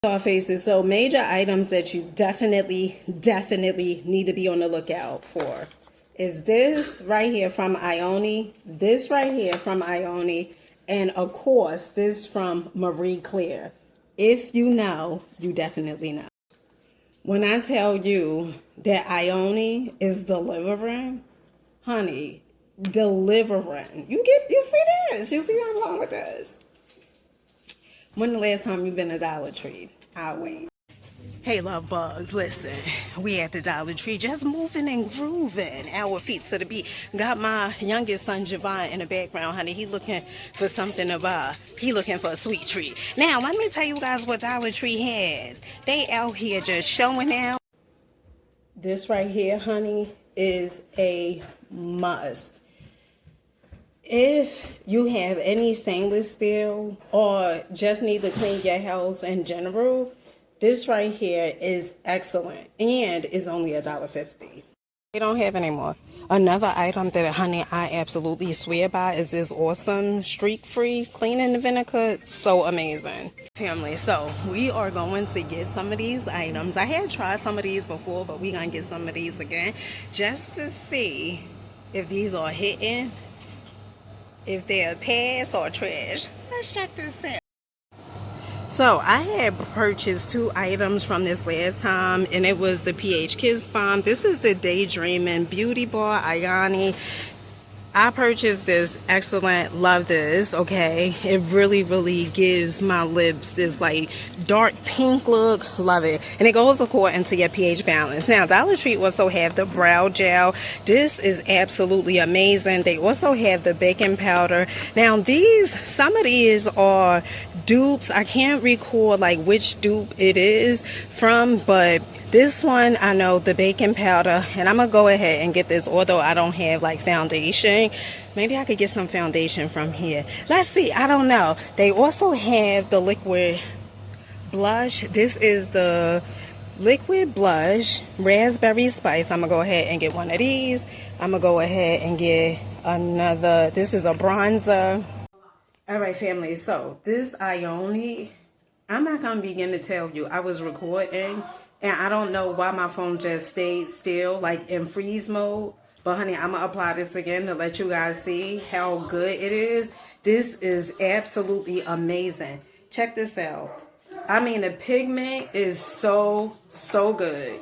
Faces. So major items that you definitely need to be on the lookout for is this right here from Ione, this right here from Ione, and of course this from Marie Claire. If you know, you definitely know. When I tell you that Ione is delivering, honey, delivering. You see this? You see what's wrong with this? When the last time you been to Dollar Tree? I'll wait. Hey, love bugs, listen. We at the Dollar Tree, just moving and grooving. Our feet to the beat. Got my youngest son, Javon, in the background, honey. He looking for something to buy. He looking for a sweet treat. Now, let me tell you guys what Dollar Tree has. They out here just showing out. This right here, honey, is a must. If you have any stainless steel or just need to clean your house in general, this right here is excellent and is only $1.50. They don't have any more. Another item that, honey, I absolutely swear by is this awesome streak-free cleaning vinegar. So amazing. Family, so we are going to get some of these items. I had tried some of these before, but we're going to get some of these again just to see if these are hitting. If they're pass or trash. Let's check this out. So I had purchased 2 items from this last time, and it was the PH Kiss Balm. This is the Daydreaming Beauty Bar Ione. I purchased this. Excellent. Love this. Okay. It really gives my lips this like dark pink look. Love it. And it goes according to your pH balance. Now, Dollar Tree also have the brow gel. This is absolutely amazing. They also have the baking powder. Now, some of these are dupes. I can't recall like which dupe it is from, but this one, I know the baking powder, and I'm going to go ahead and get this, although I don't have like foundation. Maybe I could get some foundation from here. Let's see. I don't know. They also have the liquid blush. This is the liquid blush, raspberry spice. I'm going to go ahead and get one of these. I'm going to go ahead and get another. This is a bronzer. All right, family. So this Ione, I'm not going to begin to tell you. I was recording. And I don't know why my phone just stayed still, like in freeze mode. But honey, I'm going to apply this again to let you guys see how good it is. This is absolutely amazing. Check this out. I mean, the pigment is so good.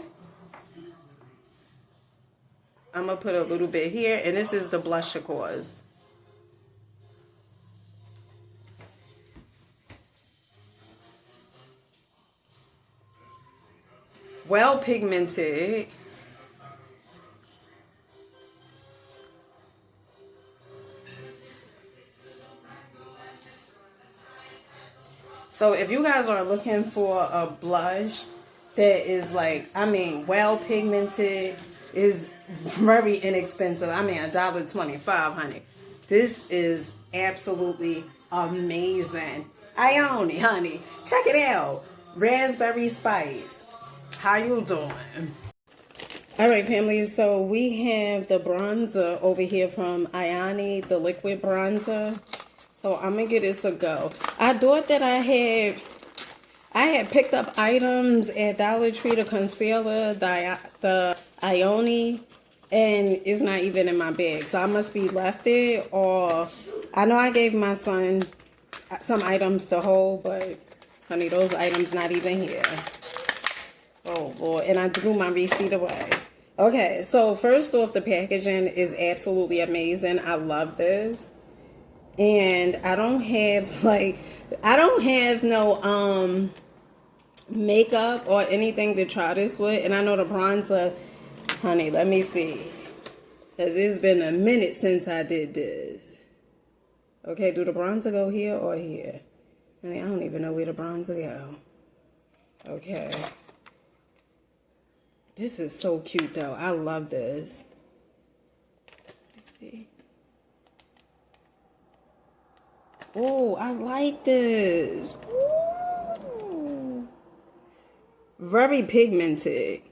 I'm going to put a little bit here. And this is the blush, of course. Well pigmented. So if you guys are looking for a blush that is like, I mean, well pigmented, is very inexpensive. I mean, $1.25, honey. This is absolutely amazing. Ione, honey. Check it out. Raspberry spice. How you doing? All right, family. So we have the bronzer over here from Ione, the liquid bronzer. So I'm gonna give this a go. I thought that I had picked up items at Dollar Tree, the concealer, the Ione, and it's not even in my bag. So I must be left it, or I know I gave my son some items to hold, but honey, those items not even here. Oh Lord, and I threw my receipt away. Okay, so first off, the packaging is absolutely amazing. I love this. And I don't have no makeup or anything to try this with. And I know the bronzer, honey, let me see. Because it's been a minute since I did this. Okay, do the bronzer go here or here? Honey, I don't even know where the bronzer go. Okay. This is so cute, though. I love this. Let's see. Oh, I like this. Ooh. Very pigmented.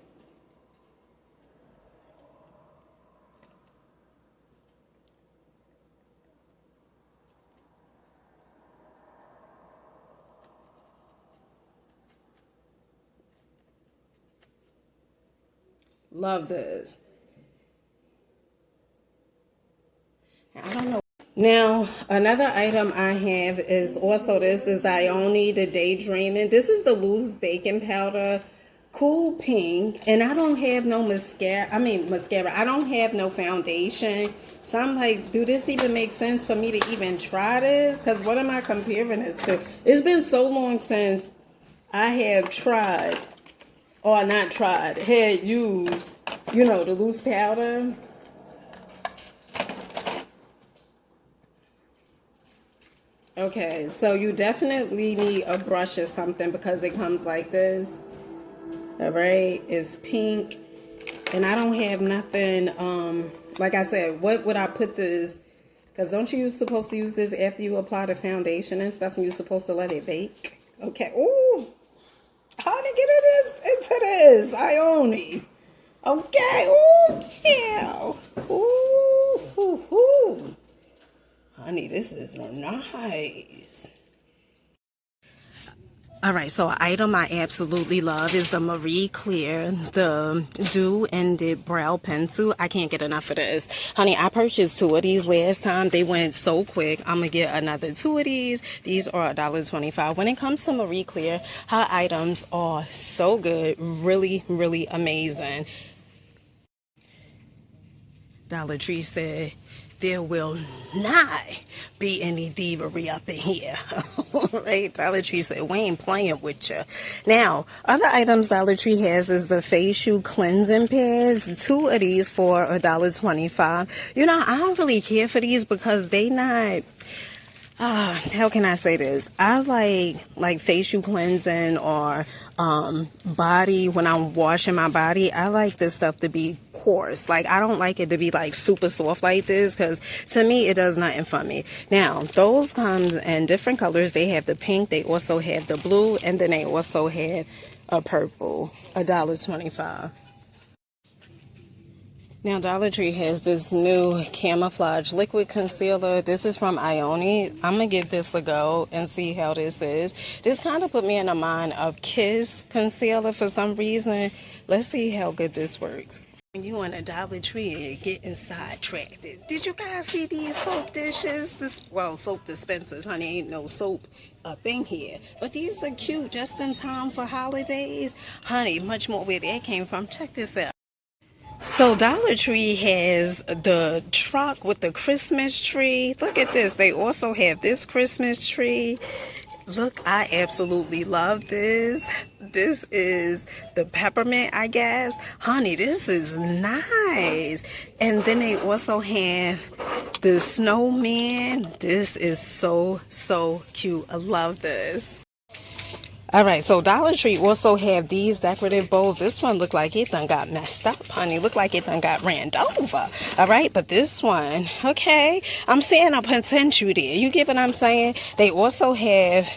Love this. I don't know. Now, another item I have is also this is the Ione, the Daydreaming. This is the loose baking powder, cool pink. And I don't have no mascara. I don't have no foundation. So I'm like, do this even make sense for me to even try this? Because what am I comparing this to? It's been so long since I have tried, or not tried, had used, you know, the loose powder. Okay, so you definitely need a brush or something because it comes like this. All right, it's pink. And I don't have nothing, like I said, what would I put this? Because don't you supposed to use this after you apply the foundation and stuff and you're supposed to let it bake? Okay, ooh. How to get into this? Ione. Okay, ooh, chill. Ooh, ooh, ooh. Honey, this is nice. All right, so an item I absolutely love is the Marie Claire, the Dew and Dip Brow Pencil. I can't get enough of this. Honey, I purchased 2 of these last time. They went so quick. I'm going to get another 2 of these. These are $1.25. When it comes to Marie Claire, her items are so good. Really, really amazing. Dollar Tree said, there will not be any thievery up in here. Right? Dollar Tree said, we ain't playing with you. Now, other items Dollar Tree has is the facial cleansing pads. 2 of these for $1.25. You know, I don't really care for these because they not... how can I say this? I like facial cleansing or body, when I'm washing my body, I like this stuff to be coarse. Like, I don't like it to be like super soft like this because to me it does nothing for me. Now, those comes in different colors. They have the pink, they also have the blue, and then they also have a purple, $1.25. Now, Dollar Tree has this new camouflage liquid concealer. This is from Ione. I'm going to give this a go and see how this is. This kind of put me in the mind of Kiss concealer for some reason. Let's see how good this works. When you in a Dollar Tree and getting sidetracked. Did you guys see these soap dishes? Well, soap dispensers, honey. Ain't no soap up in here. But these are cute just in time for holidays. Honey, much more where that came from. Check this out. So Dollar Tree has the truck with the Christmas tree. Look at this. They also have this Christmas tree. Look, I absolutely love this. This is the peppermint, I guess. Honey, this is nice. And then they also have the snowman. This is so, so cute. I love this. All right, so Dollar Tree also have these decorative bowls. This one look like it done got messed up, honey. Look like it done got ran over. All right, but this one, okay. I'm seeing a potential there. You get what I'm saying? They also have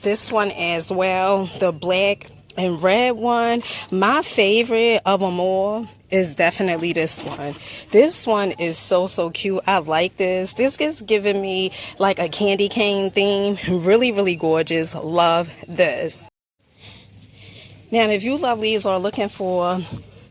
this one as well, the black and red one. My favorite of them all is definitely this one. This one is so, so cute. I like this. This is giving me like a candy cane theme. Really, really gorgeous. Love this. Now, if you lovelies are looking for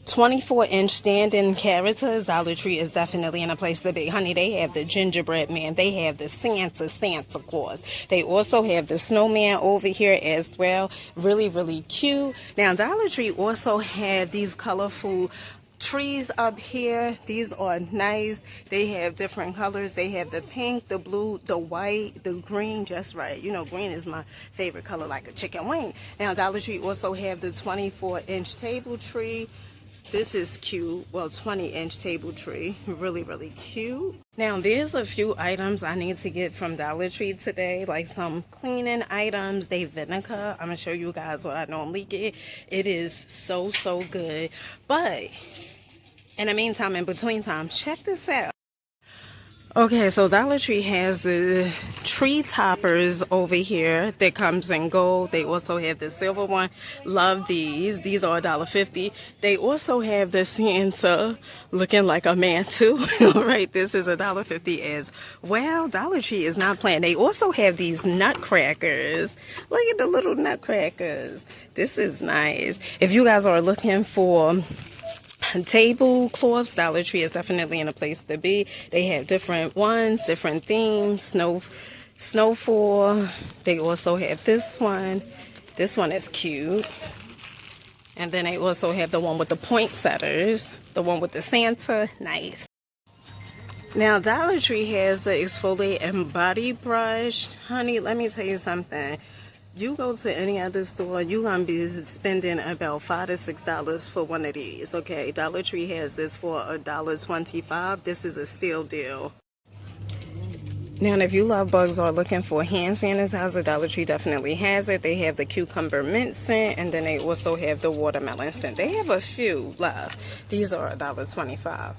24-inch standing characters, Dollar Tree is definitely in a place to be. Honey, they have the gingerbread man. They have the Santa Claus. They also have the snowman over here as well. Really, really cute. Now, Dollar Tree also had these colorful trees up here. These are nice. They have different colors. They have the pink, the blue, the white, the green, just right. You know, green is my favorite color, like a chicken wing. Now, Dollar Tree also have the 24-inch table tree. This is cute. Well, 20-inch table tree. Really, really cute. Now, there's a few items I need to get from Dollar Tree today, like some cleaning items. They vinegar. I'm going to show you guys what I normally get. It is so, so good. But in the meantime, in between time, check this out. Okay, so Dollar Tree has the tree toppers over here that comes in gold. They also have the silver one. Love these. These are $1.50. They also have the Santa looking like a man too. All right, this is $1.50 as well. Dollar Tree is not playing. They also have these nutcrackers. Look at the little nutcrackers. This is nice. If you guys are looking for tablecloths, Dollar Tree is definitely in a place to be. They have different ones, different themes, snowfall. They also have this one. This one is cute. And then they also have the one with the poinsettias, the one with the Santa. Nice. Now, Dollar Tree has the exfoliate and body brush. Honey, let me tell you something. You go to any other store, you're going to be spending about $5 to $6 for one of these, okay? Dollar Tree has this for $1.25. This is a steal deal. Now, if you love bugs or looking for hand sanitizer, Dollar Tree definitely has it. They have the cucumber mint scent, and then they also have the watermelon scent. They have a few left. These are $1.25.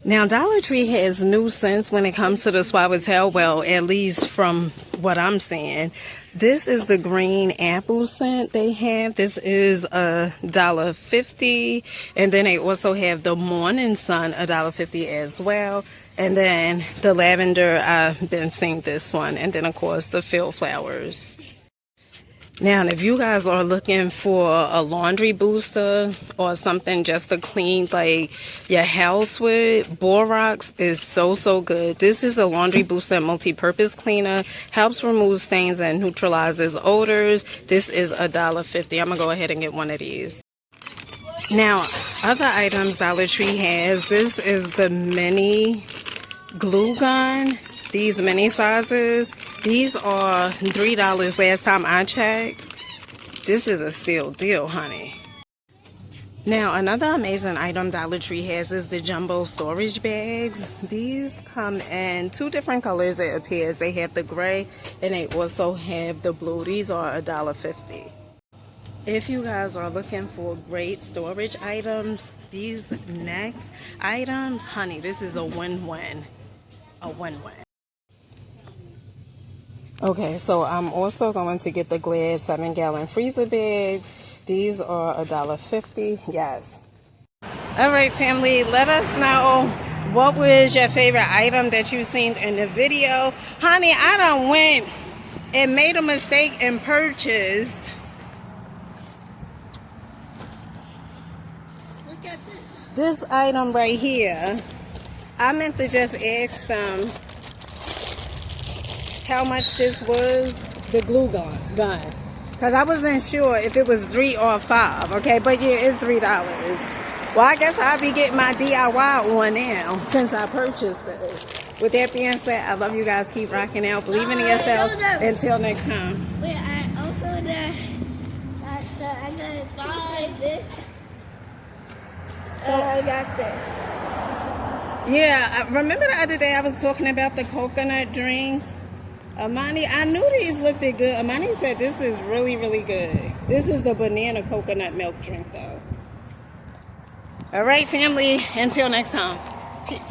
Now, Dollar Tree has new scents when it comes to the Suavitel. Well, at least from what I'm seeing. This is the green apple scent they have. This is $1.50. And then they also have the morning sun, $1.50 as well. And then the lavender, I've been seeing this one. And then, of course, the field flowers. Now, if you guys are looking for a laundry booster or something just to clean like your house with, Borax is so good. This is a laundry booster multi-purpose cleaner, helps remove stains and neutralizes odors. This is $1.50. I'm gonna go ahead and get one of these. Now, other items Dollar Tree has, this is the mini glue gun. These mini sizes, these are $3 last time I checked. This is a steal deal, honey. Now, another amazing item Dollar Tree has is the jumbo storage bags. These come in 2 different colors, it appears. They have the gray and they also have the blue. These are $1.50. If you guys are looking for great storage items, these next items, honey, this is a win-win. A win-win. Okay, so I'm also going to get the Glad 7-gallon freezer bags. These are $1.50. Yes. All right, family, let us know what was your favorite item that you seen in the video. Honey, I done went and made a mistake and purchased. Look at this. This item right here. I meant to just ask them how much this was, the glue gun, because I wasn't sure if it was $3 or $5. Okay, but yeah, it's $3. Well, I guess I'll be getting my DIY on now since I purchased this. With that being said, I love you guys. Keep rocking out, believing in yourselves. Until next time. Wait, I also I gotta buy this. So I got this. Yeah, remember the other day I was talking about the coconut drinks? Amani, I knew these looked good. Amani said this is really good. This is the banana coconut milk drink though. All right, family, until next time. Peace.